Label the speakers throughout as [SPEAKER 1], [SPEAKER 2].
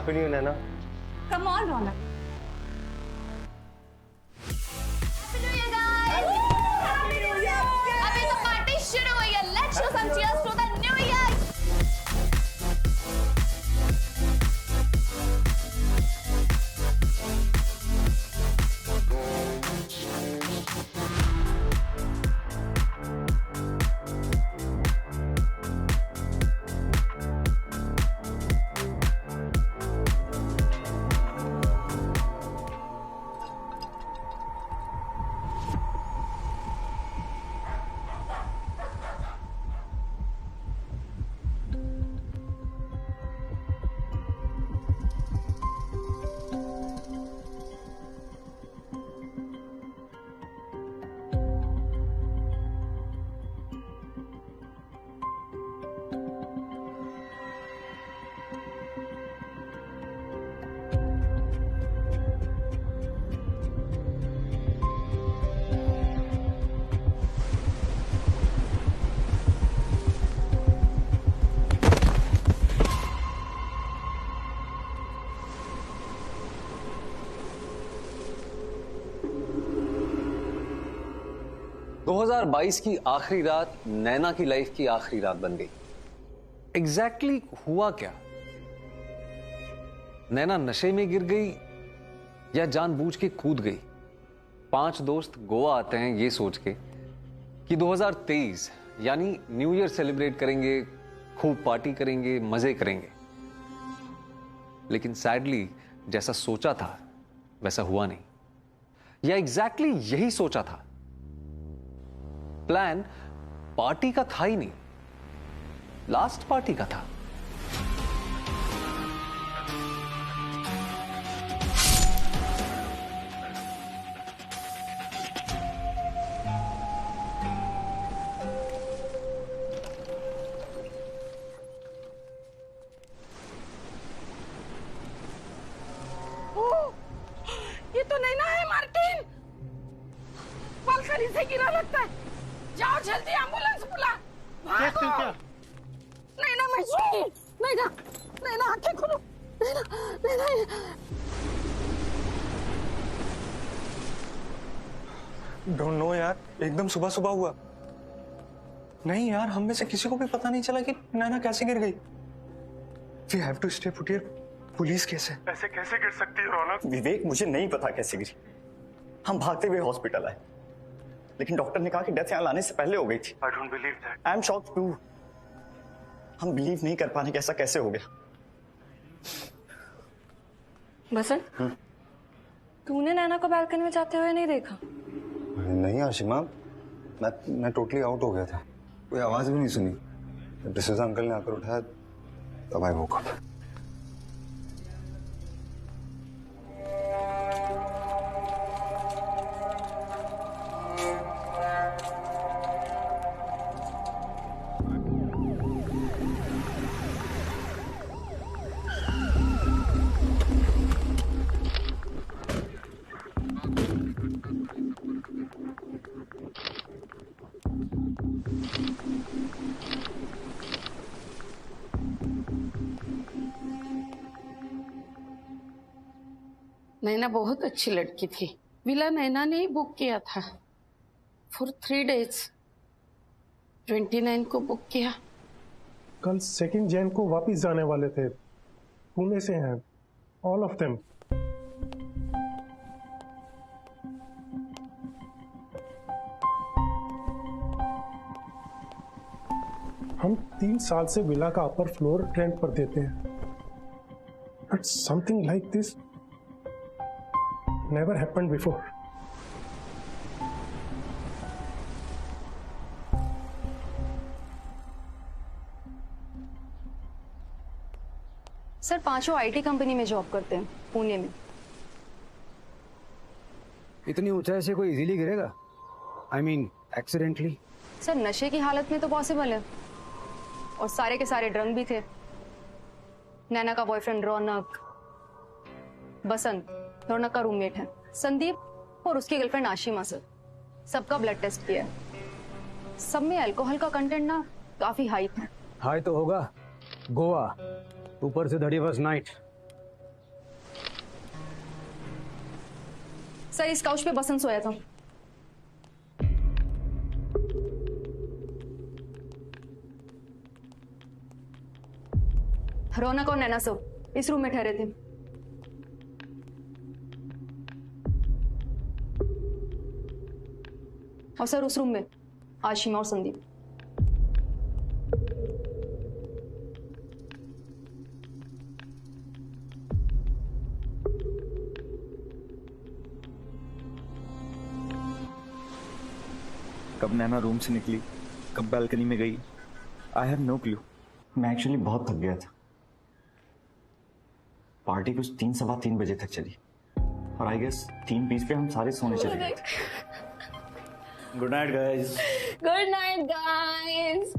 [SPEAKER 1] Happy new year Naina.
[SPEAKER 2] Come on Raunak.
[SPEAKER 3] Happy New Year, guys! अभी तो party शुरू हुई है। Let's show some cheers to the new year!
[SPEAKER 4] दो 2022 की आखिरी रात नैना की लाइफ की आखिरी रात बन गई। एग्जैक्टली हुआ क्या? नैना नशे में गिर गई या जानबूझ के कूद गई? 5 दोस्त गोवा आते हैं ये सोच के कि 2023 यानी न्यू ईयर सेलिब्रेट करेंगे, खूब पार्टी करेंगे, मजे करेंगे। लेकिन सैडली जैसा सोचा था वैसा हुआ नहीं। या एग्जैक्टली यही सोचा था। प्लान पार्टी का था ही नहीं, लास्ट पार्टी का था।
[SPEAKER 2] ये तो नैना है मार्टिन। बालकनी से गिरा लगता है। जाओ जल्दी एम्बुलेंस बुला। भागो। नैना मछली। नैना नैना आंखें खोलो। नैना नैना
[SPEAKER 1] डोंट नो यार, एकदम सुबह सुबह हुआ। नहीं यार, हम में से किसी को भी पता नहीं चला कि नैना कैसे गिर गई। We have to stay put here. Police कैसे
[SPEAKER 5] ऐसे कैसे गिर सकती है रौनक?
[SPEAKER 6] विवेक, मुझे नहीं पता कैसे गिरी। हम भागते हुए हॉस्पिटल आए, लेकिन डॉक्टर ने कहा कि डेथ यहाँ लाने से पहले हो गई थी।
[SPEAKER 5] I don't believe that.
[SPEAKER 6] I am shocked too. हम बिलीव नहीं कर पाने कि ऐसा कैसे हो गया।
[SPEAKER 7] बसंत, तूने नैना को बालकनी में जाते हुए नहीं देखा?
[SPEAKER 8] नहीं आशिमा, मैं टोटली आउट हो गया था। कोई आवाज भी नहीं सुनी। जब डिसूजा अंकल ने आकर उठाया तब आई वोक अप।
[SPEAKER 2] नैना बहुत अच्छी लड़की थी। विला नैना ने ही बुक किया था फॉर 3 days। 29 को बुक किया।
[SPEAKER 5] कल 2 जैन को वापस जाने वाले थे। पुणे से हैं, ऑल ऑफ देम। हम 3 साल से विला का अपर फ्लोर रेंट पर देते हैं, but something like this never happened before.
[SPEAKER 7] Sir, 5 IT company में जॉब करते हैं, पुणे में।
[SPEAKER 9] इतनी ऊंचाई से कोई इजीली गिरेगा? I mean accidentally?
[SPEAKER 7] सर, नशे की हालत में तो पॉसिबल है, और सारे के सारे ड्रंक भी थे। नैना का बॉयफ्रेंड रौनक, बसंत रौनक का रूममेट है, संदीप और उसकी गर्लफ्रेंड आशिमा। सर, सबका ब्लड टेस्ट किया है। सब में अल्कोहल का कंटेंट ना काफी हाई था।
[SPEAKER 9] हाई तो होगा, गोवा, ऊपर से 31st नाइट,
[SPEAKER 7] सर इस काउच पे बसंत सोया था। रौनक और नैना सब इस रूम में ठहरे थे। और सर उस रूम में आशिमा और संदीप।
[SPEAKER 6] कब नैना रूम से निकली, कब बालकनी में गई, आई हैव नो क्लू। मैं एक्चुअली बहुत थक गया था। पार्टी कुछ 3 सवा 3 बजे तक चली और आई गेस 3:20 पे हम सारे सोने चले गए। Good night guys.
[SPEAKER 3] Good night guys.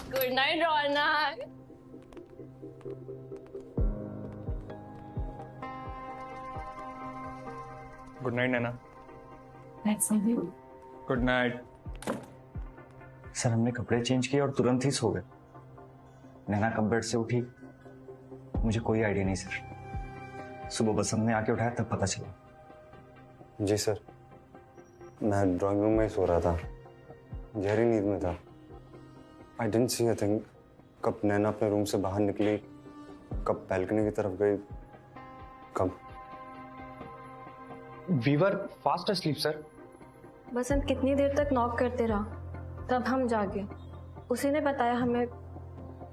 [SPEAKER 3] Good night Raunak.
[SPEAKER 1] Good night Naina. Good night.
[SPEAKER 6] Sir हमने कपड़े चेंज किए और तुरंत ही सो गए। नैना कब बेड से उठी मुझे कोई आइडिया नहीं सर। सुबह बसंत ने आके उठाया तब पता चला।
[SPEAKER 8] जी सर, मैं ड्राइंग रूम में ही सो रहा था, गहरी नींद में था। I didn't see a thing. कब नैना अपने रूम से बाहर निकली, कब बैल्कनी की तरफ गई, कब।
[SPEAKER 9] We were fast asleep sir.
[SPEAKER 10] Basant कितनी देर तक नॉक करते रहा, तब हम जागे। उसी ने बताया हमें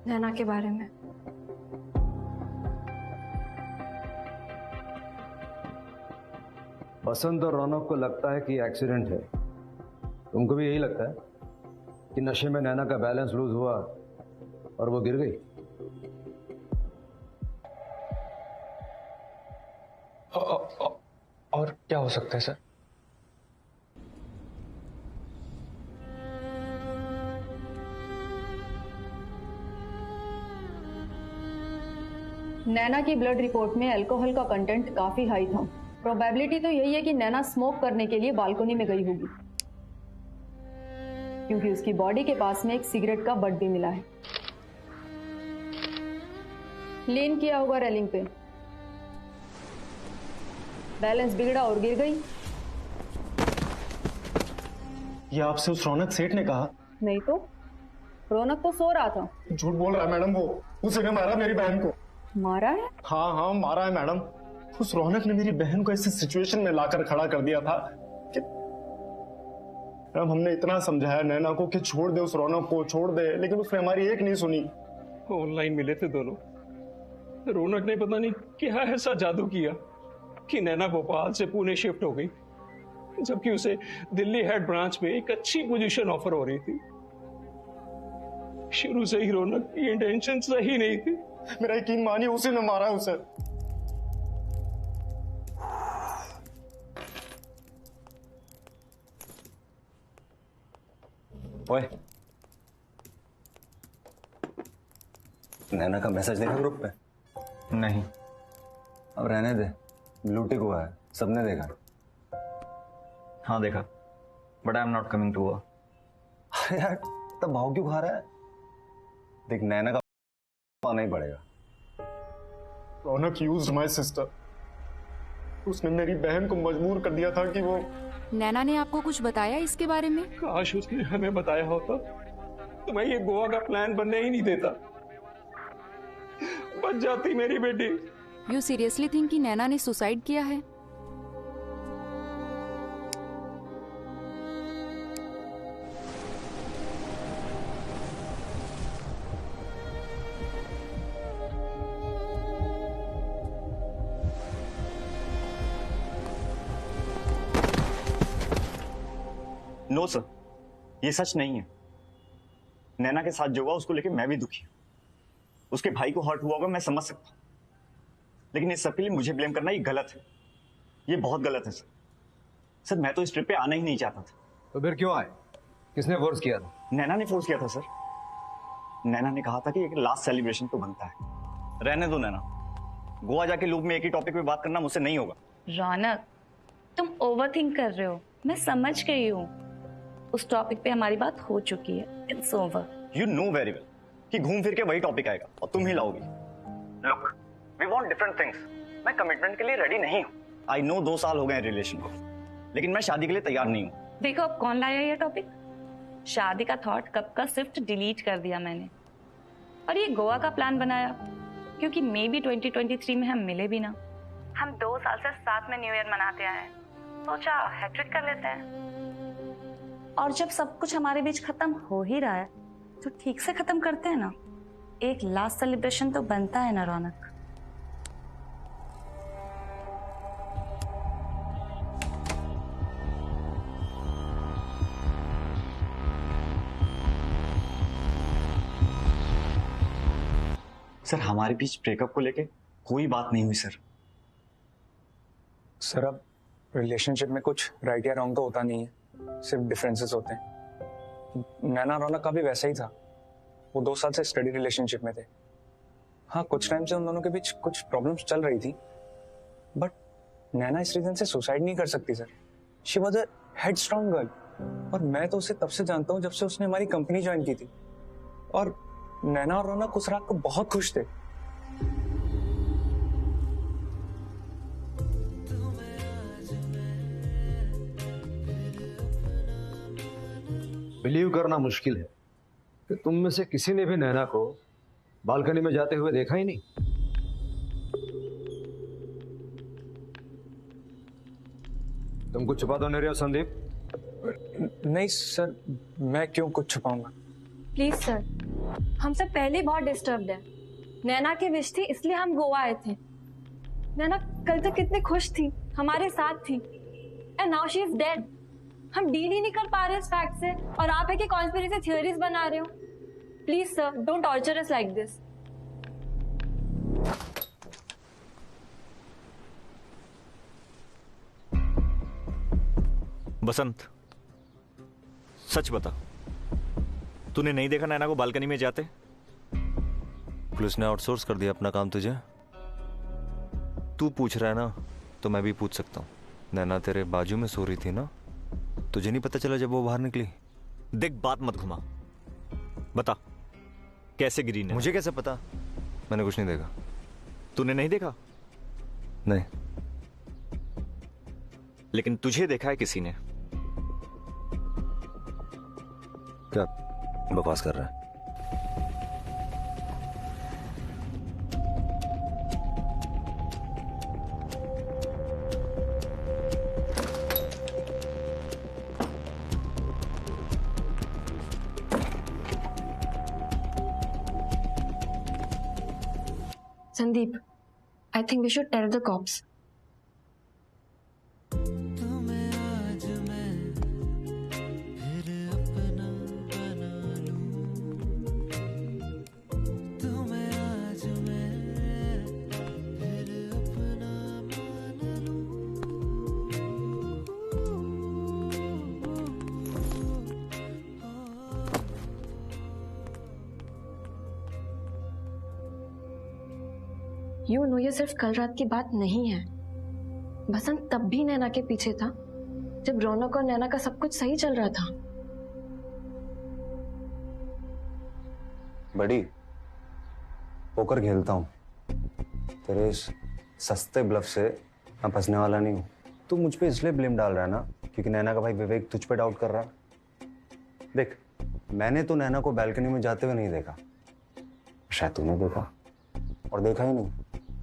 [SPEAKER 10] नैना के बारे में।
[SPEAKER 9] बसंत और रौनक को लगता है कि एक्सीडेंट है। तुमको भी यही लगता है कि नशे में नैना का बैलेंस लूज हुआ और वो गिर गई?
[SPEAKER 1] और क्या हो सकता है सर?
[SPEAKER 7] नैना की ब्लड रिपोर्ट में अल्कोहल का कंटेंट काफी हाई था। प्रोबेबिलिटी तो यही है कि नैना स्मोक करने के लिए बालकनी में गई होगी, क्योंकि उसकी बॉडी के पास में एक सिगरेट का बट भी मिला है। लीन किया होगा रेलिंग पे, बैलेंस बिगड़ा और गिर गई।
[SPEAKER 1] ये आपसे उस रौनक सेठ ने कहा?
[SPEAKER 7] नहीं तो, रौनक तो सो रहा था।
[SPEAKER 5] झूठ बोल रहा है मैडम, वो उसी ने मारा मेरी बहन को।
[SPEAKER 7] मारा है?
[SPEAKER 5] हाँ हाँ मारा है मैडम। उस रौनक ने मेरी बहन को ऐसी सिचुएशन में लाकर खड़ा कर दिया था कि मैडम हमने इतना समझाया नैना को कि छोड़ दे उस रौनक को, छोड़ दे, लेकिन उसने हमारी एक नहीं सुनी।
[SPEAKER 11] ऑनलाइन मिले थे दोनों। रौनक ने पता नहीं क्या ऐसा जादू किया कि नैना भोपाल से पुणे शिफ्ट हो गई, जबकि उसे दिल्ली हेड ब्रांच में एक अच्छी पोजीशन ऑफर हो रही थी। शुरू से ही रौनक की इंटेंशन सही नहीं थी।
[SPEAKER 5] मेरा यकीन मानिए उसी ने मारा उसे।
[SPEAKER 8] ओए, नैना का मैसेज देखा ग्रुप पे?
[SPEAKER 6] नहीं।
[SPEAKER 8] अब रहने दे, ब्लू टिक हुआ है, सबने देखा।
[SPEAKER 6] हाँ देखा, but I am not coming to work.
[SPEAKER 8] यार तब भाव क्यों खा रहा है? देख नैना का आना ही पड़ेगा।
[SPEAKER 5] रौनक यूज्ड माय सिस्टर। उसने मेरी बहन को मजबूर कर दिया था कि वो।
[SPEAKER 12] नैना ने आपको कुछ बताया इसके बारे में?
[SPEAKER 11] काश उसने हमें बताया होता तो मैं ये गोवा का प्लान बनने ही नहीं देता। बच जाती मेरी बेटी।
[SPEAKER 12] यू सीरियसली थिंक कि नैना ने सुसाइड किया है?
[SPEAKER 6] नो सर, ये सच नहीं है। नैना के साथ जो हुआ उसको लेके मैं भी दुखी हूं। उसके भाई को हर्ट हुआ होगा, मैं समझ सकता हूं, लेकिन इस सब के लिए मुझे ब्लेम करना ये गलत है। ये बहुत गलत है सर। सर मैं तो इस ट्रिप पे आना ही नहीं चाहता था।
[SPEAKER 9] तो फिर क्यों आए? किसने फोर्स किया था?
[SPEAKER 6] नैना ने फोर्स किया था सर। नैना ने कहा था कि एक लास्ट सेलिब्रेशन तो बनता है। रहने दो नैना, गोवा जाके लूप में एक ही टॉपिक पे बात करना मुझसे नहीं होगा।
[SPEAKER 10] रौनक, तुम ओवरथिंक कर रहे हो। मैं समझ गई हूँ, उस टॉपिक पे हमारी बात हो चुकी है। It's over.
[SPEAKER 6] You know very well कि घूम फिर के वही टॉपिक आएगा और तुम ही लाओगी। Look, we want different things. मैं कमिटमेंट के लिए रेडी नहीं हूँ। आई नो 2 साल हो गए रिलेशन को, लेकिन मैं शादी के लिए तैयार नहीं हूँ।
[SPEAKER 10] देखो अब कौन लाया ये टॉपिक। शादी का थॉट कब का शिफ्ट डिलीट कर दिया मैंने, और ये गोवा का प्लान बनाया क्योंकि मे बी 2023 में हम मिले भी ना। हम 2 साल से साथ में न्यू ईयर मनाते आए हैं, सोचा हैट्रिक कर लेते हैं। और जब सब कुछ हमारे बीच खत्म हो ही रहा है तो ठीक से खत्म करते हैं ना। एक लास्ट सेलिब्रेशन तो बनता है ना रौनक।
[SPEAKER 6] सर हमारे बीच ब्रेकअप को लेके कोई बात नहीं हुई सर।
[SPEAKER 1] सर अब रिलेशनशिप में कुछ राइट या रॉन्ग तो होता नहीं है, सिर्फ डिफरेंसेस होते हैं। नैना रौनक का भी वैसा ही था, वो 2 साल से स्टडी रिलेशनशिप में थे। हाँ कुछ टाइम से उन दोनों के बीच कुछ प्रॉब्लम्स चल रही थी, बट नैना इस रीजन से सुसाइड नहीं कर सकती sir. She was a headstrong girl, और मैं तो उसे तब से जानता हूँ जब से उसने हमारी कंपनी ज्वाइन की थी। और नैना और रौनक उस रात को बहुत खुश थे।
[SPEAKER 9] बिलीव करना मुश्किल है कि तुम में से किसी ने भी नैना को बालकनी में जाते हुए देखा ही नहीं। तुम कुछ छुपा तो नहीं रहे हो संदीप?
[SPEAKER 1] नहीं सर, मैं क्यों कुछ छुपाऊंगा।
[SPEAKER 7] प्लीज सर, हम सब पहले ही बहुत डिस्टर्ब्ड है। नैना की विश थी इसलिए हम गोवा आए थे। नैना कल तक कितनी खुश थी, हमारे साथ थी, and now she is dead. हम डील ही नहीं कर पा रहे इस फैक्ट से, और आप है कि कॉन्स्पिरेसी थ्योरीज बना रहे हो। Please sir, don't torture us like this.
[SPEAKER 6] Basant सच बता, तूने नहीं देखा नैना को बालकनी में जाते?
[SPEAKER 13] पुलिस ने आउटसोर्स कर दिया अपना काम तुझे। तू पूछ रहा है ना, तो मैं भी पूछ सकता हूँ। नैना तेरे बाजू में सो रही थी ना, तुझे नहीं पता चला जब वो बाहर निकली?
[SPEAKER 6] देख बात मत घुमा, बता कैसे गिरी नैना?
[SPEAKER 13] मुझे कैसे पता, मैंने कुछ नहीं देखा।
[SPEAKER 6] तूने नहीं देखा?
[SPEAKER 13] नहीं।
[SPEAKER 6] लेकिन तुझे देखा है किसी ने।
[SPEAKER 13] क्या बकवास कर रहा है?
[SPEAKER 7] Sandeep, I think we should tell the cops. You know, ये सिर्फ कल रात की बात नहीं है। बसंत तब भी नैना के पीछे था जब रौनक और नैना का सब कुछ सही चल रहा था।
[SPEAKER 8] बड़ी पोकर खेलता हूँ, तेरे इस सस्ते ब्लफ से मैं फंसने वाला नहीं हूँ। तू मुझ पे इसलिए ब्लेम डाल रहा है ना क्योंकि नैना का भाई विवेक तुझ पे डाउट कर रहा है। देख, मैंने तो नैना को बालकनी में जाते हुए नहीं देखा, शायद तूने देखा, और देखा ही नहीं,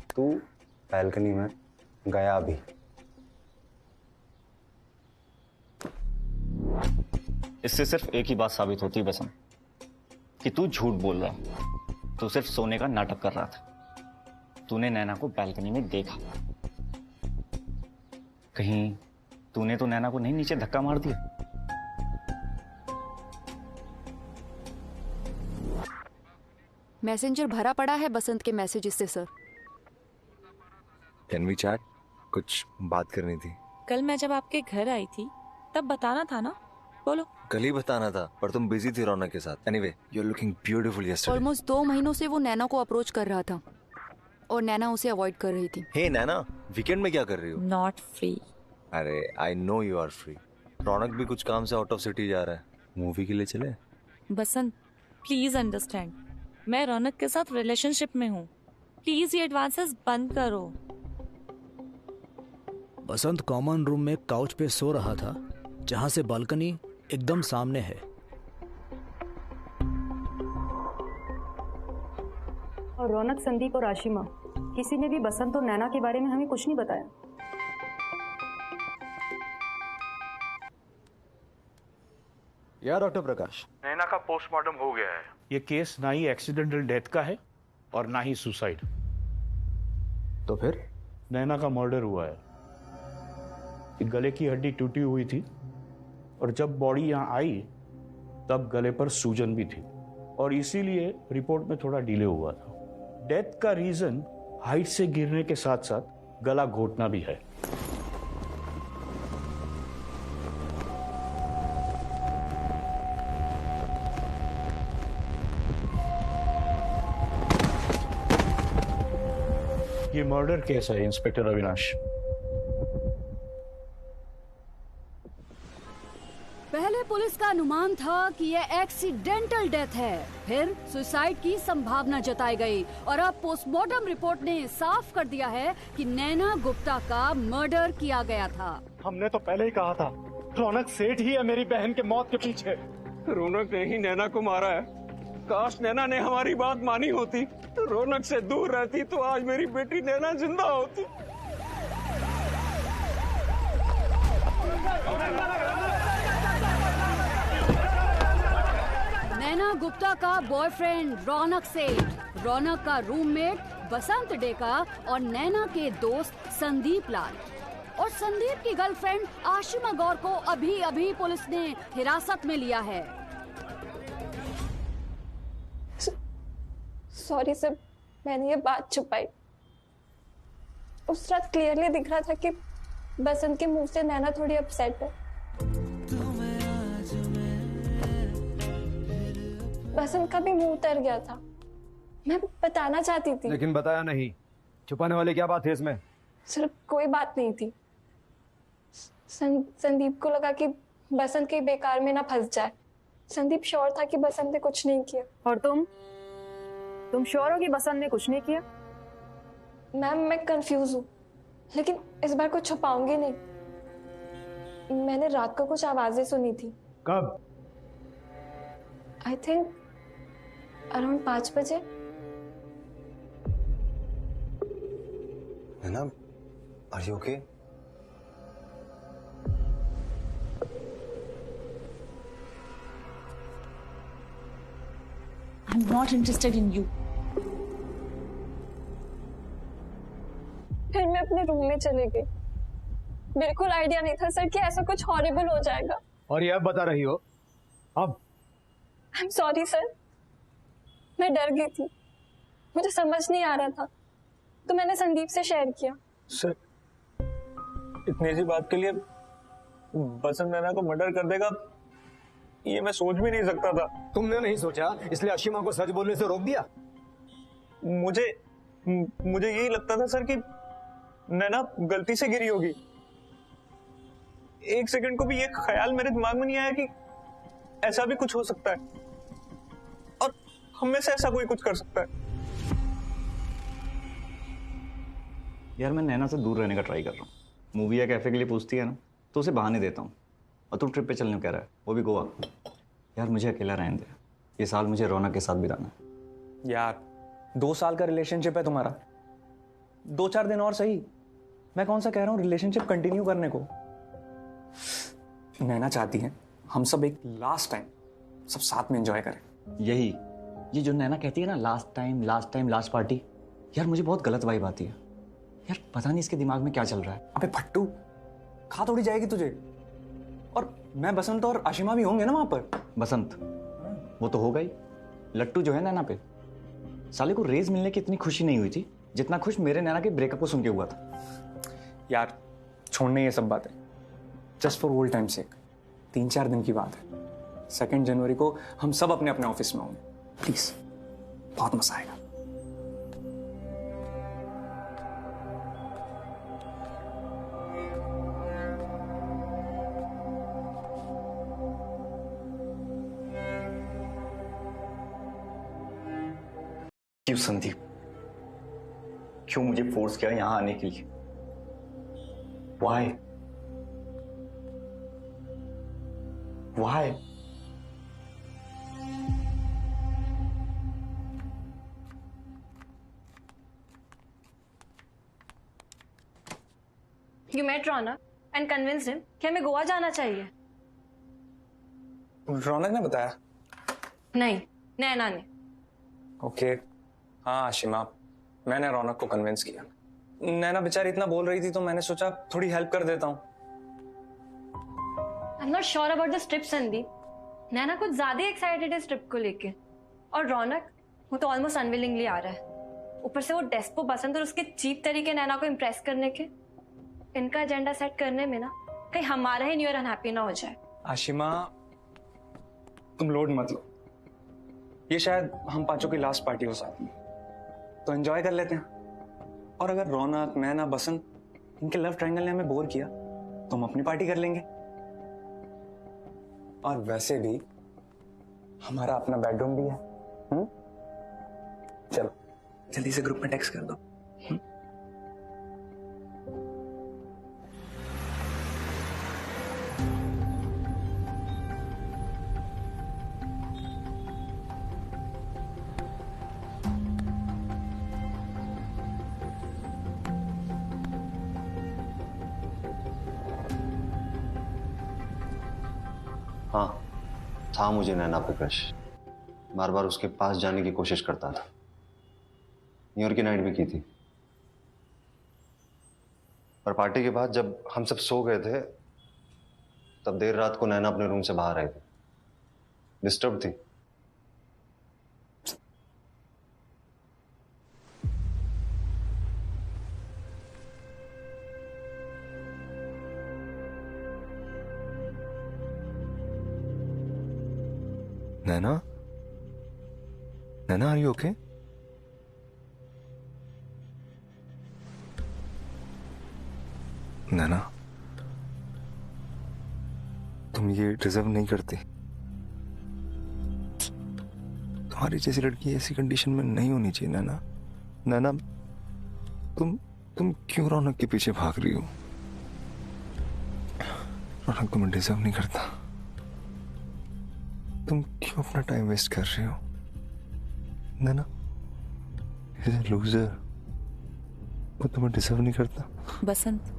[SPEAKER 8] तू बालकनी में गया भी।
[SPEAKER 6] इससे सिर्फ एक ही बात साबित होती है बसंत, कि तू झूठ बोल रहा है। तू सिर्फ सोने का नाटक कर रहा था। तूने नैना को बालकनी में देखा। कहीं तूने तो नैना को नहीं नीचे धक्का मार दिया?
[SPEAKER 12] मैसेंजर भरा पड़ा है बसंत के मैसेजेस से सर।
[SPEAKER 13] Can we chat? कुछ बात करनी थी।
[SPEAKER 14] कल मैं जब आपके घर आई थी तब बताना था ना, बोलो।
[SPEAKER 13] कल ही बताना था, पर तुम बिजी थी रौनक के साथ। Anyway, you are looking beautiful yesterday.
[SPEAKER 12] Almost 2 महीनों से वो नैना को अप्रोच कर रहा था और नैना उसे अवॉइड कर रही थी।
[SPEAKER 13] हे नैना, वीकेंड में क्या कर रही हो?
[SPEAKER 14] Not free.
[SPEAKER 13] अरे I know you are free. Raunak भी कुछ काम से आउट ऑफ सिटी जा रहा है, मूवी के लिए चले?
[SPEAKER 14] बसंत प्लीज अंडरस्टैंड, मैं रौनक के साथ रिलेशनशिप में हूँ। प्लीज ये एडवांसेस बंद करो।
[SPEAKER 15] बसंत कॉमन रूम में काउच पे सो रहा था, जहां से बालकनी एकदम सामने है।
[SPEAKER 7] और रौनक, संदीप और आशिमा, किसी ने भी बसंत और नैना के बारे में हमें कुछ नहीं बताया।
[SPEAKER 15] या डॉक्टर प्रकाश,
[SPEAKER 16] नैना का पोस्टमार्टम हो गया है। ये केस ना ही एक्सीडेंटल डेथ का है और ना ही सुसाइड।
[SPEAKER 15] तो फिर
[SPEAKER 16] नैना का मर्डर हुआ है। गले की हड्डी टूटी हुई थी और जब बॉडी यहाँ आई तब गले पर सूजन भी थी और इसीलिए रिपोर्ट में थोड़ा डिले हुआ था। डेथ का रीजन हाइट से गिरने के साथ साथ गला घोटना भी है। ये मर्डर केस है इंस्पेक्टर अविनाश।
[SPEAKER 17] पहले पुलिस का अनुमान था कि यह एक्सीडेंटल डेथ है, फिर सुसाइड की संभावना जताई गई और अब पोस्टमार्टम रिपोर्ट ने साफ कर दिया है कि नैना गुप्ता का मर्डर किया गया था।
[SPEAKER 5] हमने तो पहले ही कहा था, रौनक सेठ ही है मेरी बहन के मौत के पीछे।
[SPEAKER 11] रौनक ने ही नैना को मारा है। काश नैना ने हमारी बात मानी होती, तो रौनक से दूर रहती तो आज मेरी बेटी नैना जिंदा होती।
[SPEAKER 17] नैना गुप्ता का बॉयफ्रेंड रौनक सेठ, रौनक का रूममेट बसंत डेका और नैना के दोस्त संदीप लाल और संदीप की गर्लफ्रेंड आशिमा गौर को अभी अभी पुलिस ने हिरासत में लिया है।
[SPEAKER 18] सॉरी सर, मैंने ये बात छुपाई। उस रात क्लियरली दिख रहा था कि बसंत के मुंह से नैना थोड़ी अपसेट है। बसंत का भी मुंह उतर गया था। मैं बताना चाहती थी,
[SPEAKER 9] लेकिन बताया नहीं। छुपाने वाली क्या बात है इसमें?
[SPEAKER 18] सर कोई बात नहीं थी। संदीप को लगा कि बसंत कहीं बेकार में ना फंस जाए। संदीप श्योर था कि बसंत ने कुछ नहीं किया।
[SPEAKER 7] और तुम श्योर हो कि बसंत ने कुछ नहीं किया?
[SPEAKER 18] मैम मैं कंफ्यूज हूँ, लेकिन इस बार कुछ छुपाऊंगी नहीं। मैंने रात को कुछ आवाजें सुनी थी।
[SPEAKER 9] कब?
[SPEAKER 18] आई थिंक अराउंड 5 बजे।
[SPEAKER 8] है ना? Are you okay?
[SPEAKER 14] I'm not interested in you.
[SPEAKER 18] फिर मैं अपने रूम में चली गई। बिल्कुल आइडिया नहीं था सर कि ऐसा कुछ हॉरिबल हो जाएगा।
[SPEAKER 9] और ये अब बता रही हो? अब?
[SPEAKER 18] I'm sorry सर, मैं डर गई थी, मुझे समझ नहीं आ रहा था, तो मैंने संदीप से शेयर किया।
[SPEAKER 1] सर, इतनी सी बात के लिए बसंत नैना को मर्डर कर देगा, ये मैं सोच भी नहीं सकता था।
[SPEAKER 9] तुमने नहीं सोचा, इसलिए आशिमा को सच बोलने से रोक दिया?
[SPEAKER 1] मुझे यही लगता था सर कि नैना गलती से गिरी होगी। एक सेकंड को भी ये ख्याल मेरे दिमाग में नहीं आया कि ऐसा भी कुछ हो सकता है और हम में से ऐसा कोई कुछ कर सकता है।
[SPEAKER 6] यार मैं नैना से दूर रहने का ट्राई कर रहा हूँ। मूवी या कैफे के लिए पूछती है ना, तो उसे बहाने देता हूँ। और तू ट्रिप पे चलने को कह रहा है, वो भी गोवा। यार मुझे अकेला रहने दे, ये साल मुझे रौनक के साथ बिताना है।
[SPEAKER 1] यार 2 साल का रिलेशनशिप है तुम्हारा, 2-4 दिन और सही। मैं कौन सा कह रहा हूँ रिलेशनशिप कंटिन्यू करने को। नैना चाहती है हम सब एक लास्ट टाइम सब साथ में एंजॉय करें।
[SPEAKER 6] ये जो नैना कहती है ना, लास्ट टाइम लास्ट पार्टी, यार मुझे बहुत गलत वाइब आती है। यार पता नहीं इसके दिमाग में क्या चल रहा है।
[SPEAKER 1] अबे फट्टू, खा थोड़ी जाएगी तुझे। और मैं बसंत और आशिमा भी होंगे ना वहां पर।
[SPEAKER 6] बसंत वो तो होगा ही। लट्टू जो है नैना पे, साले को रेज मिलने की इतनी खुशी नहीं हुई थी जितना खुश मेरे नैना के ब्रेकअप को सुन के हुआ था।
[SPEAKER 1] यार छोड़ने ये सब बातें, जस्ट फॉर ओल्ड टाइम सेक। 3-4 दिन की बात है। 2 जनवरी को हम सब अपने अपने ऑफिस में होंगे। प्लीज, बहुत मजा आएगा।
[SPEAKER 6] क्यों संदीप, क्यों मुझे फोर्स किया यहाँ आने के लिए? Why? Why?
[SPEAKER 18] You met Ronak and convinced him कि हमें गोवा जाना चाहिए।
[SPEAKER 1] रौनक ने बताया?
[SPEAKER 18] नहीं, नैना ने।
[SPEAKER 1] ओके हाँ आशिमा, मैंने रौनक को कन्विंस किया। नैना बेचारी इतना बोल रही थी तो मैंने सोचा थोड़ी हेल्प कर देता हूँ।
[SPEAKER 18] I'm not sure about this trip, Sandeep. नैना कुछ ज्यादा एक्साइटेड है इस ट्रिप को लेके, और रौनक वो तो ऑलमोस्ट अनविलिंगली आ रहा है। ऊपर से वो डेस्पो बसंत और उसके चीप तरीके नैना को इम्प्रेस करने के। इनका एजेंडा सेट करने में ना कहीं हमारा ही न्यू ईयर अनहैप्पी ना हो जाए।
[SPEAKER 1] आशिमा तुम लोड मत लो, ये शायद हम पांचों की लास्ट पार्टी हो साथ में, तो एंजॉय कर लेते हैं। और अगर रौनक, नैना, बसंत इनके लव ट्रायंगल ने हमें बोर किया तो हम अपनी पार्टी कर लेंगे। और वैसे भी हमारा अपना बेडरूम भी है। चलो जल्दी से ग्रुप में टेक्स्ट कर दो।
[SPEAKER 8] हाँ, था मुझे नैना पे क्रश। बार बार उसके पास जाने की कोशिश करता था। न्यू ईयर की नाइट भी की थी। पर पार्टी के बाद जब हम सब सो गए थे तब देर रात को नैना अपने रूम से बाहर आई थी। डिस्टर्ब थी।
[SPEAKER 13] नैना, नैना आर यू ओके? नैना, तुम ये डिजर्व नहीं करती। तुम्हारी जैसी लड़की ऐसी कंडीशन में नहीं होनी चाहिए नैना। नैना, तुम क्यों रौनक के पीछे भाग रही हो? रौनक तुम्हें डिजर्व नहीं करता। तुम क्यों अपना टाइम वेस्ट कर रही हो? नैना, इज ए लूजर, वो तुम्हें डिजर्व नहीं करता।
[SPEAKER 14] बसंत,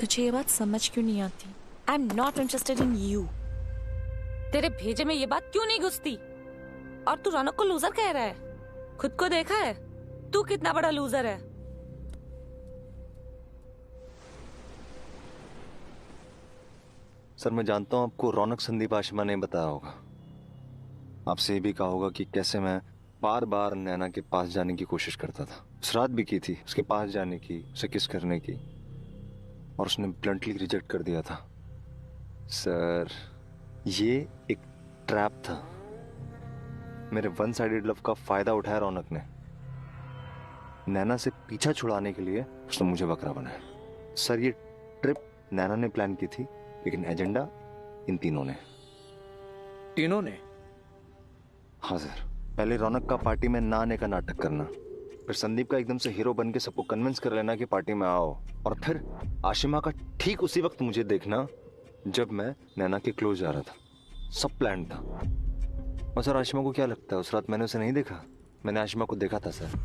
[SPEAKER 14] तुझे ये बात समझ क्यों नहीं आती? आई am not interested in you. तेरे भेजे में ये बात क्यों नहीं घुसती? और तू रौनक को लूजर कह रहा है? खुद को देखा है तू कितना बड़ा लूजर है?
[SPEAKER 13] सर मैं जानता हूं आपको रौनक संदीप आशिमा ने बताया होगा। आपसे ये भी कहा होगा कि कैसे मैं बार बार नैना के पास जाने की कोशिश करता था। उस रात भी की थी उसके पास जाने की, उसे किस करने की, और उसने ब्लंटली रिजेक्ट कर दिया था। सर ये एक ट्रैप था। मेरे वन साइडेड लव का फायदा उठाया रौनक ने। नैना से पीछा छुड़ाने के लिए उसने मुझे बकरा बनाया। सर ये ट्रिप नैना ने प्लान की थी, लेकिन एजेंडा इन तीनों ने।
[SPEAKER 15] तीनों ने?
[SPEAKER 13] हाँ सर, पहले रौनक का पार्टी में ना आने का नाटक करना, फिर संदीप का एकदम से हीरो बन के सबको कन्विंस कर लेना कि पार्टी में आओ, और फिर आशिमा का ठीक उसी वक्त मुझे देखना जब मैं नैना के क्लोज जा रहा था। सब प्लान था। और सर आशिमा को क्या लगता है उस रात मैंने उसे नहीं देखा? मैंने आशिमा को देखा था सर।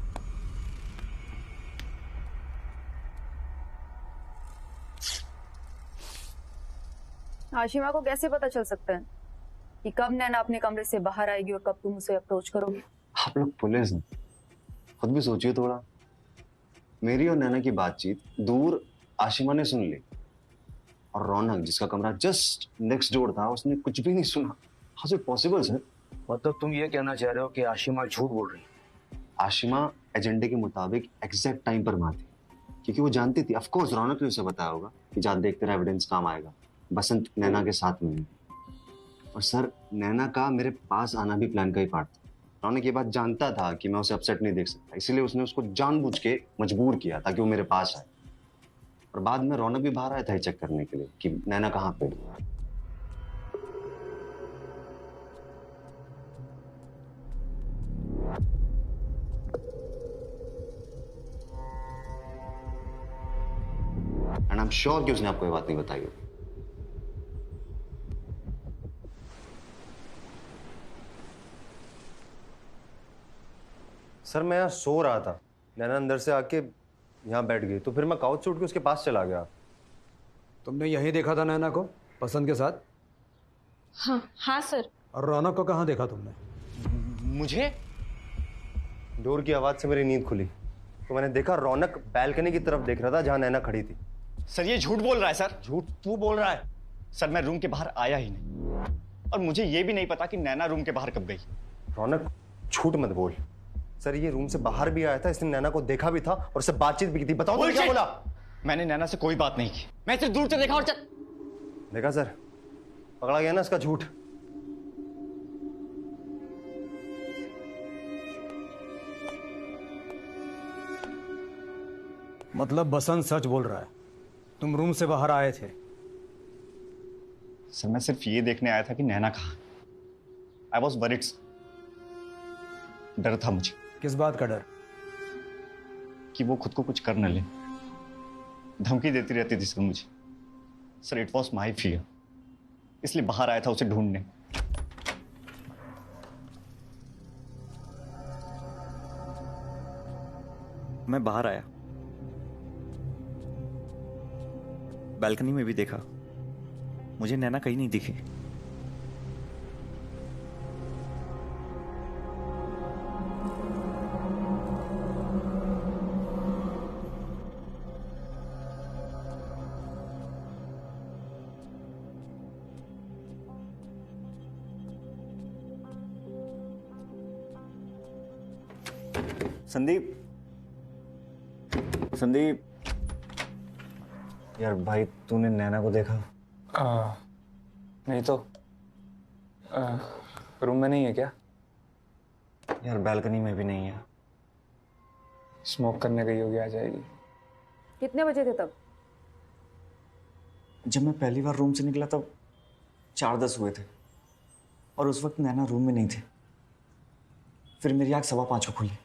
[SPEAKER 12] आशिमा को कैसे पता चल सकता है कि कब नैना अपने कमरे से बाहर आएगी और कब तुम उसे अप्रोच करोगे?
[SPEAKER 8] आप लोग पुलिस खुद भी सोचिए थोड़ा। मेरी और नैना की बातचीत दूर आशिमा ने सुन ली, और रौनक जिसका कमरा जस्ट नेक्स्ट डोर था उसने कुछ भी नहीं सुना। How is it possible sir?
[SPEAKER 15] मतलब तुम ये कहना चाह रहे हो कि आशिमा झूठ बोल रही?
[SPEAKER 8] आशिमा एजेंडे के मुताबिक एग्जैक्ट टाइम पर वहां थी, क्योंकि वो जानती थी, ऑफ कोर्स रौनक ने उसे बताया होगा कि जा देख तेरा एविडेंस काम आएगा। बसंत नैना के साथ में, और सर नैना का मेरे पास आना भी प्लान का ही पार्ट था। रौनक ये बात जानता था कि मैं उसे अपसेट नहीं देख सकता, इसीलिए उसने उसको जानबूझ के मजबूर किया ताकि वो मेरे पास आए। और बाद में रौनक भी बाहर आया था चेक करने के लिए कि नैना कहाँ पे। श्योर कि उसने आपको ये बात नहीं बताई होगी। सर मैं यहाँ सो रहा था, नैना अंदर से आके यहाँ बैठ गई, तो फिर मैं काउच से उठ के उसके पास चला गया।
[SPEAKER 15] तुमने यहीं देखा था नैना को पसंद के साथ?
[SPEAKER 10] हाँ सर।
[SPEAKER 15] और रौनक को कहाँ देखा तुमने?
[SPEAKER 8] मुझे डोर की आवाज से मेरी नींद खुली तो मैंने देखा रौनक बैल्कनी की तरफ देख रहा था जहां नैना खड़ी थी।
[SPEAKER 6] सर ये झूठ बोल रहा है सर।
[SPEAKER 8] झूठ तू बोल रहा है?
[SPEAKER 6] सर मैं रूम के बाहर आया ही नहीं और मुझे ये भी नहीं पता कि नैना रूम के बाहर कब गई।
[SPEAKER 8] रौनक झूठ मत बोल। सर ये रूम से बाहर भी आया था, इसने नैना को देखा भी था और उससे बातचीत भी की थी। बताओ तो क्या बोला?
[SPEAKER 6] मैंने नैना से कोई बात नहीं की, मैं सिर्फ दूर से देखा और चल।
[SPEAKER 8] देखा सर, पकड़ा गया ना इसका झूठ।
[SPEAKER 15] मतलब बसंत सच बोल रहा है, तुम रूम से बाहर आए थे?
[SPEAKER 6] सर मैं सिर्फ ये देखने आया था कि नैना कहाँ। I was worried. डर था मुझे।
[SPEAKER 15] किस बात का डर?
[SPEAKER 6] कि वो खुद को कुछ कर न ले। धमकी देती रहती थी सर मुझे। Sir it was my fear, इसलिए बाहर आया था उसे ढूंढने। मैं बाहर आया, बालकनी में भी देखा, मुझे नैना कहीं नहीं दिखी। संदीप, संदीप यार भाई तूने नैना को देखा?
[SPEAKER 1] नहीं तो रूम में नहीं है क्या?
[SPEAKER 6] यार बालकनी में भी नहीं है।
[SPEAKER 1] स्मोक करने गई होगी, आ जाएगी।
[SPEAKER 12] कितने बजे थे तब?
[SPEAKER 6] जब मैं पहली बार रूम से निकला तब 4:10 हुए थे और उस वक्त नैना रूम में नहीं थी। फिर मेरी आँख 5:15 को खुली।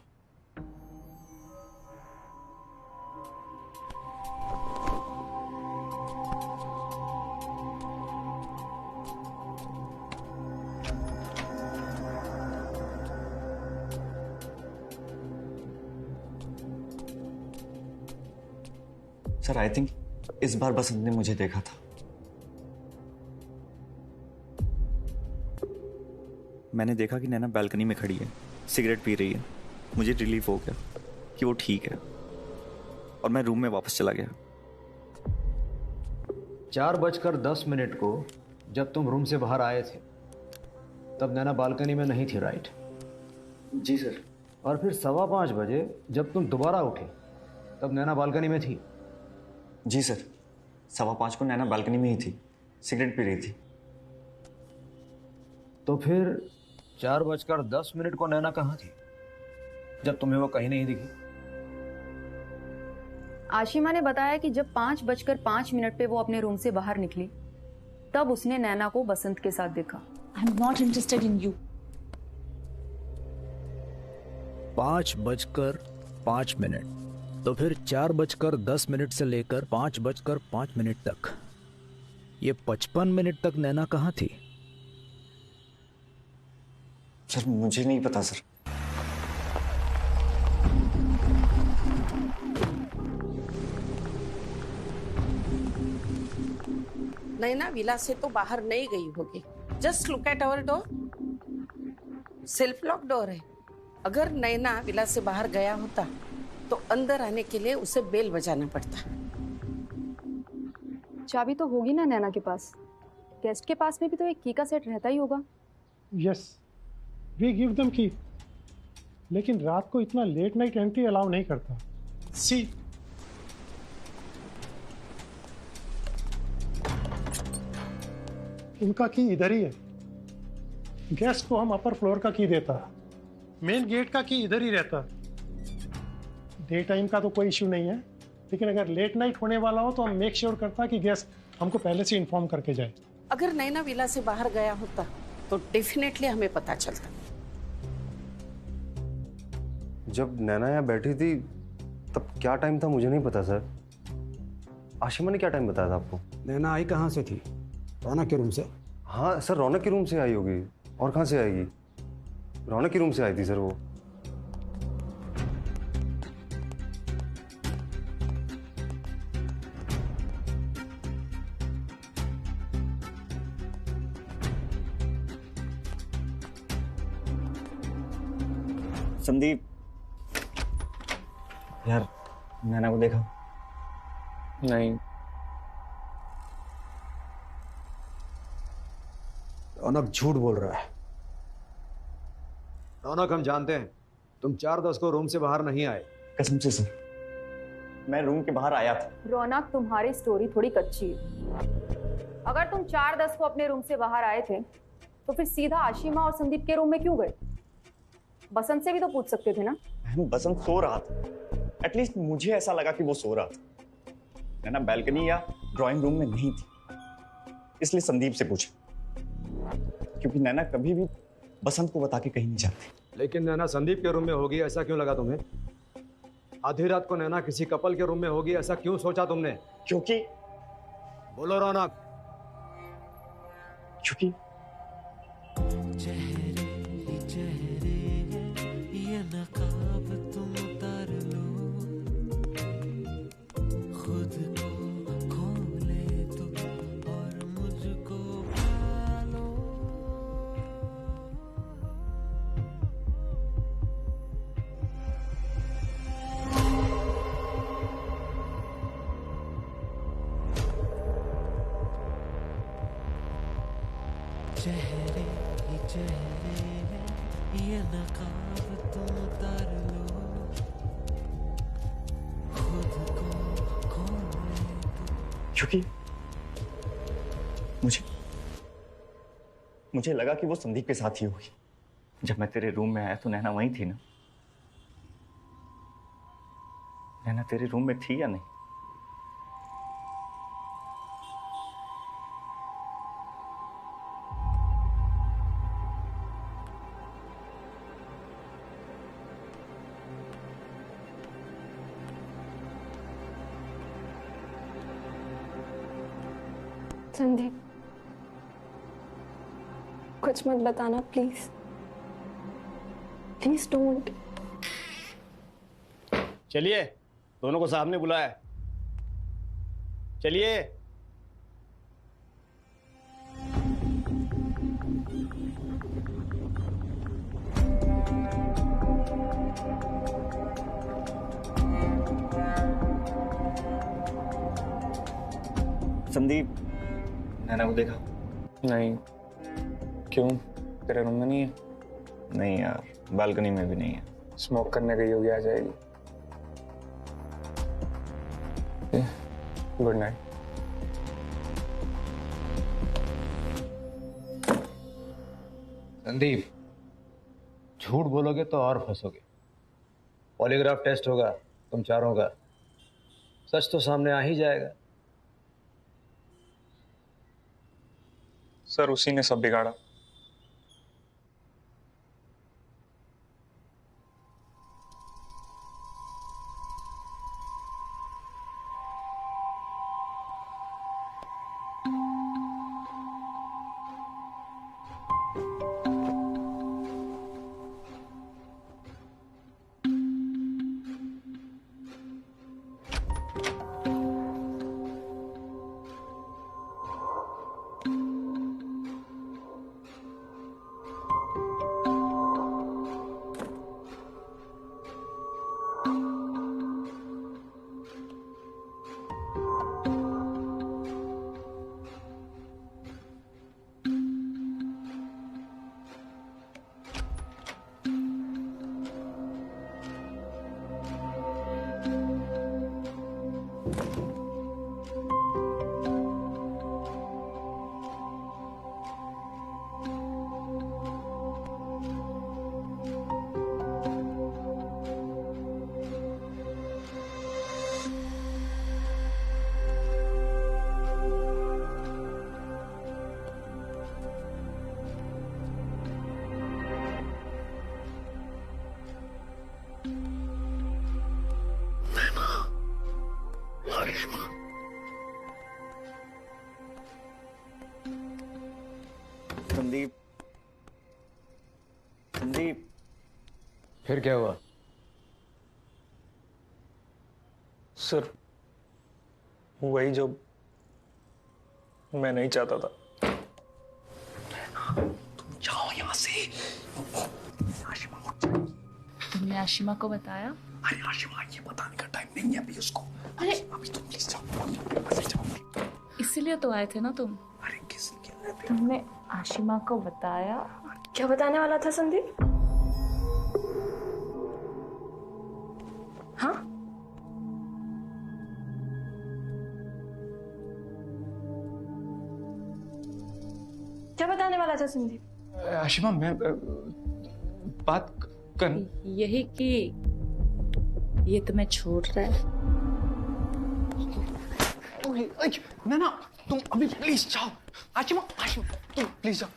[SPEAKER 6] सर आई थिंक इस बार बसंत ने मुझे देखा था। मैंने देखा कि नैना बालकनी में खड़ी है, सिगरेट पी रही है। मुझे रिलीफ हो गया कि वो ठीक है और मैं रूम में वापस चला गया।
[SPEAKER 15] 4:10 को जब तुम रूम से बाहर आए थे तब नैना बालकनी में नहीं थी, राइट?
[SPEAKER 6] जी सर।
[SPEAKER 15] और फिर 5:15 बजे जब तुम दोबारा उठे तब नैना बालकनी में थी?
[SPEAKER 6] जी सर, 5:15 को नैना बालकनी में ही थी, सिगरेट पी रही थी।
[SPEAKER 15] तो फिर 4:10 को नैना कहाँ थी जब तुम्हें वो कहीं नहीं दिखी?
[SPEAKER 12] आशिमा ने बताया कि जब 5:05 पे वो अपने रूम से बाहर निकली तब उसने नैना को बसंत के साथ देखा।
[SPEAKER 14] आई am not interested in you.
[SPEAKER 15] 5:05 तो फिर 4:10 से लेकर 5:05 तक, ये 55 मिनट तक नैना कहाँ थी?
[SPEAKER 6] सर मुझे नहीं पता सर।
[SPEAKER 2] नैना विला से तो बाहर नहीं गई होगी। Just look at our door, self lock door है। अगर नैना विला से बाहर गया होता तो अंदर आने के लिए उसे बेल बजाना पड़ता।
[SPEAKER 12] चाबी तो होगी ना नैना के पास। गेस्ट के पास में भी तो एक की का सेट रहता ही होगा।
[SPEAKER 19] यस, वी गिव देम की, लेकिन रात को इतना लेट नाइट एंट्री अलाउ नहीं करता। सी इनका की इधर ही है। गेस्ट को हम अपर फ्लोर का की देता, मेन गेट का की इधर ही रहता। डे टाइम का तो कोई इश्यू नहीं है, लेकिन अगर लेट नाइट होने वाला हो तो हम मेक श्योर करता कि गेस्ट हमको पहले से इन्फॉर्म करके जाए।
[SPEAKER 2] अगर नैना विला से बाहर गया होता तो डेफिनेटली हमें पता चलता।
[SPEAKER 8] जब नैना यहाँ बैठी थी तब क्या टाइम था मुझे नहीं पता सर। आशिमा ने क्या टाइम बताया था आपको?
[SPEAKER 15] नैना आई कहाँ से थी? रौनक के रूम से।
[SPEAKER 8] हाँ सर, रौनक के रूम से आई होगी। और कहाँ से आएगी? रौनक के रूम से आई थी सर वो।
[SPEAKER 6] संदीप, यार नैना को देखा?
[SPEAKER 1] नहीं।
[SPEAKER 15] रौनक झूठ बोल रहा है। रौनक, हम जानते हैं तुम 4:10 को रूम से बाहर नहीं आए।
[SPEAKER 6] कसम से सर, मैं रूम के बाहर आया था।
[SPEAKER 12] रौनक, तुम्हारी स्टोरी थोड़ी कच्ची है। अगर तुम 4:10 को अपने रूम से बाहर आए थे तो फिर सीधा आशिमा और संदीप के रूम में क्यों गए? बसंत से भी तो पूछ सकते थे ना।
[SPEAKER 6] बसंत सो रहा था। एटलीस्ट मुझे ऐसा लगा कि वो सो रहा था। नैना बैल्कनी या ड्राइंग रूम में नहीं थी, इसलिए संदीप से पूछा, क्योंकि नैना कभी भी बसंत को बता के कहीं नहीं जाती।
[SPEAKER 15] लेकिन नैना संदीप के रूम में होगी ऐसा क्यों लगा तुम्हें? आधी रात को नैना किसी कपल के रूम में होगी ऐसा क्यों सोचा तुमने?
[SPEAKER 6] क्योंकि
[SPEAKER 15] बोलो रौनक।
[SPEAKER 6] क्योंकि
[SPEAKER 20] ये नकाब तुम उतार लो, खुद को खोले तो और मुझको पालो। चेहरे ही चेहरे ये नकाब तुम उतार लो, खुद को खोले तो।
[SPEAKER 6] क्योंकि मुझे लगा कि वो संदीप के साथ ही होगी। जब मैं तेरे रूम में आया तो नैना वहीं थी ना? नैना तेरे रूम में थी या नहीं?
[SPEAKER 18] संदीप, कुछ मत बताना प्लीज। Please don't.
[SPEAKER 16] चलिए, दोनों को सामने बुलाया। चलिए।
[SPEAKER 6] संदीप, नैना को देखा?
[SPEAKER 1] नहीं। क्यों, तेरे रूम में नहीं है?
[SPEAKER 6] नहीं यार, बालकनी में भी नहीं है।
[SPEAKER 1] स्मोक करने गई होगी, आ जाएगी। Good night.
[SPEAKER 15] संदीप, झूठ बोलोगे तो और फंसोगे। पॉलीग्राफ टेस्ट होगा तुम चारों का, सच तो सामने आ ही जाएगा।
[SPEAKER 1] सर, उसी ने सब बिगाड़ा।
[SPEAKER 6] संदीप, संदीप।
[SPEAKER 15] फिर क्या हुआ?
[SPEAKER 1] सर वही जो मैं नहीं चाहता था।
[SPEAKER 6] तुम जाओ यहाँ से। आशिमा उठ जाएगी।
[SPEAKER 10] तुमने आशिमा को बताया?
[SPEAKER 6] अरे आशिमा, ये बताने का टाइम नहीं है अभी उसको।
[SPEAKER 10] अरे
[SPEAKER 6] अभी तुम प्लीज जाओ।
[SPEAKER 10] इसीलिए तो आए थे ना तुम?
[SPEAKER 6] अरे किसके लिए?
[SPEAKER 10] तुमने आशिमा को बताया?
[SPEAKER 18] क्या बताने वाला था संदीप? हाँ? क्या बताने वाला था संदीप?
[SPEAKER 1] आशिमा, मैं बात कर
[SPEAKER 10] यही कि ये तुम्हें छोड़ रहा है।
[SPEAKER 1] ना तुम अभी प्लीज जाओ। आशिमा, आशिमा तुम प्लीज जाओ।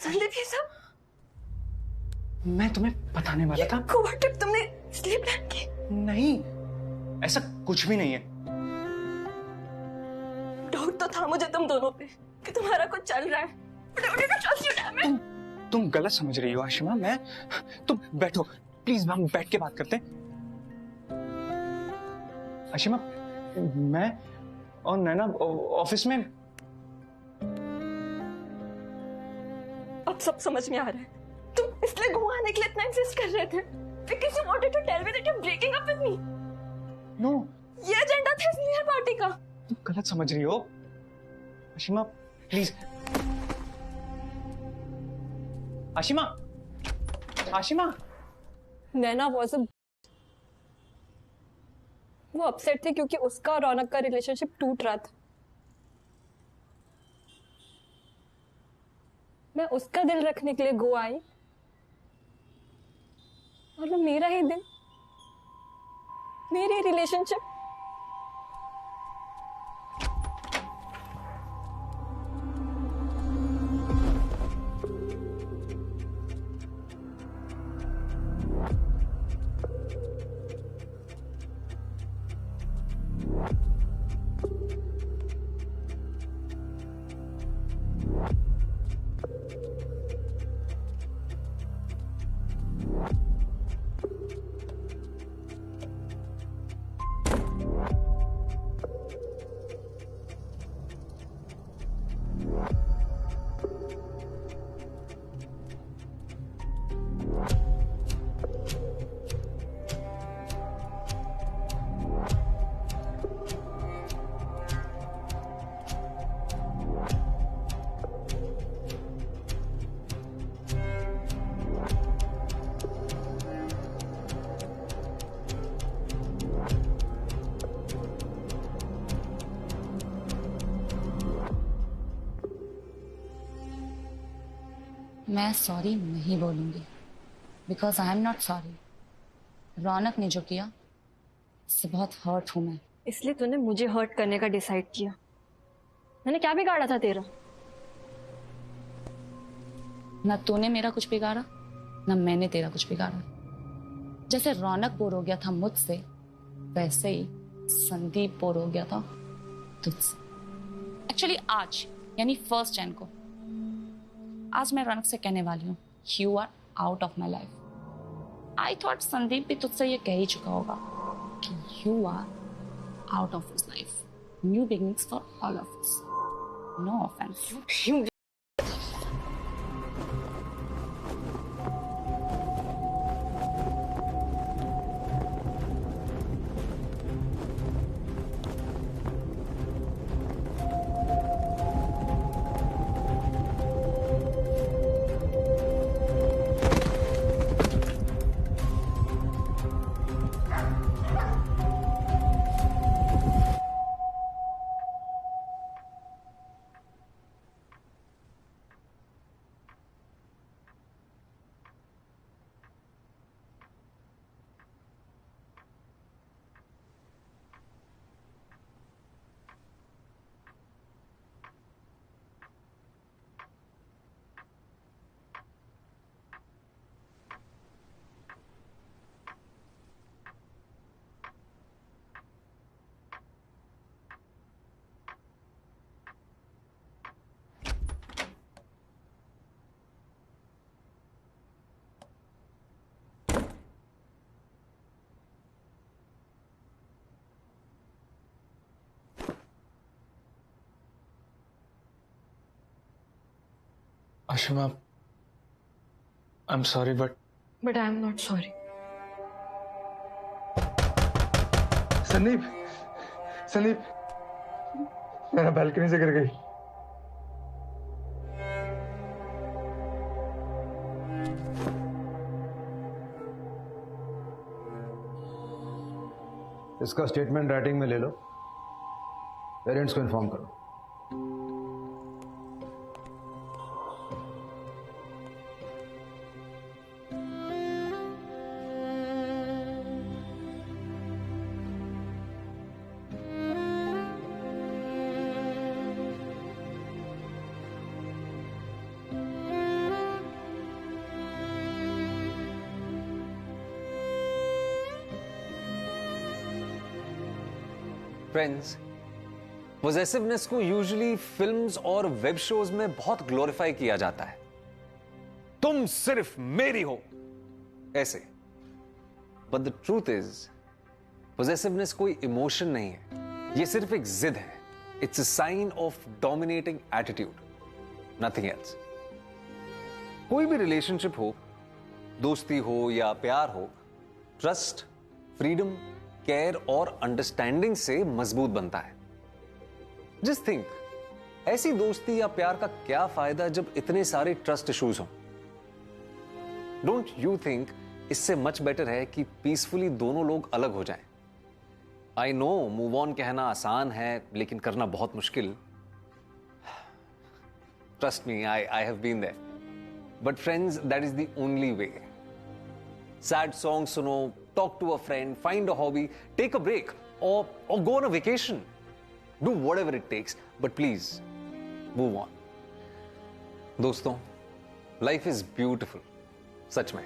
[SPEAKER 18] संदीप ये सब
[SPEAKER 1] मैं तुम्हें बताने वाला था।
[SPEAKER 18] गोवा ट्रिप तुमने इसलिए प्लान की?
[SPEAKER 1] नहीं, ऐसा कुछ भी नहीं है।
[SPEAKER 18] डाउट तो था मुझे तुम दोनों पे कि तुम्हारा कुछ चल रहा है। But I didn't trust you, damn it.
[SPEAKER 1] तुम गलत समझ रही हो आशिमा। तुम बैठो प्लीज, हम बैठ के बात करते हैं। आशिमा, मैं और नैना ऑफिस में।
[SPEAKER 18] अब सब समझ में आ रहा है। तुम इसलिए गोवा आने के लिए इतना इंसिस्ट कर रहे थे because you wanted to tell me that you're breaking up with me.
[SPEAKER 1] No,
[SPEAKER 18] ये एजेंडा था इस न्यू ईयर पार्टी का।
[SPEAKER 1] तुम गलत समझ रही हो Ashima, please. Ashima, Ashima.
[SPEAKER 18] Naina was a वो अपसेट थी क्योंकि उसका और रौनक का रिलेशनशिप टूट रहा था। मैं उसका दिल रखने के लिए गोवा आई और वो मेरा ही दिल, मेरी रिलेशनशिप।
[SPEAKER 10] मैं सॉरी नहीं बोलूंगी because I am not sorry. Raunak ने जो किया इससे बहुत हर्ट हूं मैं।
[SPEAKER 18] इसलिए तूने मुझे हर्ट करने का डिसाइड किया। मैंने क्या बिगाड़ा था तेरा?
[SPEAKER 10] ना तूने मेरा कुछ बिगाड़ा ना मैंने तेरा कुछ बिगाड़ा। जैसे रौनक बोर हो गया था मुझसे, वैसे ही संदीप बोर हो गया था तुझसे। एक्चुअली आज यानी 1 जनवरी को आज मैं रौनक से कहने वाली हूँ you are out of my life. I thought Sandeep भी तुझसे ये कह ही चुका होगा कि you are out of his life. New beginnings for all of us. No offence.
[SPEAKER 1] Ashima, I am sorry but
[SPEAKER 18] I am not sorry.
[SPEAKER 1] Sandeep, Sandeep, मेरा बालकनी से गिर गई।
[SPEAKER 9] इसका स्टेटमेंट राइटिंग में ले लो, पेरेंट्स को इन्फॉर्म करो।
[SPEAKER 4] फ्रेंड्स, पोजेसिवनेस को यूजुअली फिल्म्स और वेब शोज में बहुत ग्लोरीफाई किया जाता है। तुम सिर्फ मेरी हो, ऐसे। But the truth is, possessiveness कोई इमोशन नहीं है, ये सिर्फ एक जिद है। It's a sign of dominating attitude, nothing else. कोई भी रिलेशनशिप हो, दोस्ती हो या प्यार हो, ट्रस्ट, फ्रीडम, केयर और अंडरस्टैंडिंग से मजबूत बनता है। जस्ट थिंक, ऐसी दोस्ती या प्यार का क्या फायदा जब इतने सारे ट्रस्ट इश्यूज हों? डोंट यू थिंक इससे मच बेटर है कि पीसफुली दोनों लोग अलग हो जाएं? आई नो मूव ऑन कहना आसान है, लेकिन करना बहुत मुश्किल। Trust me, I have been there. But friends, that is the only way. Sad song सुनो, talk to a friend, find a hobby, take a break, or go on a vacation. Do whatever it takes, but please move on. दोस्तों, life is beautiful, सच में।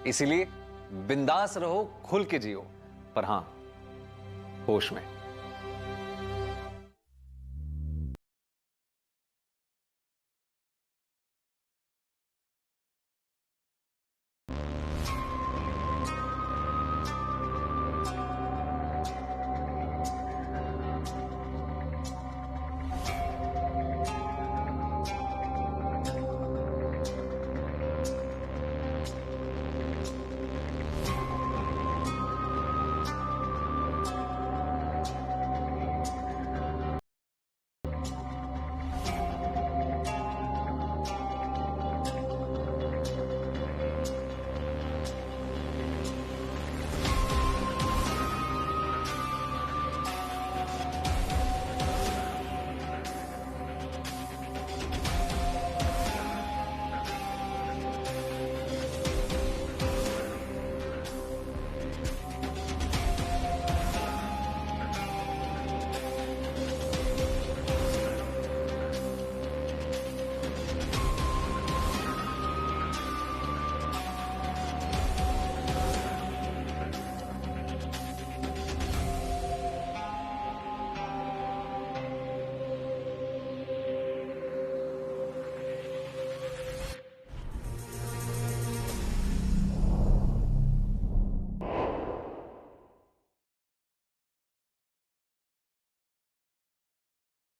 [SPEAKER 4] इसीलिए बिंदास रहो, खुल के जियो, पर हां, होश में।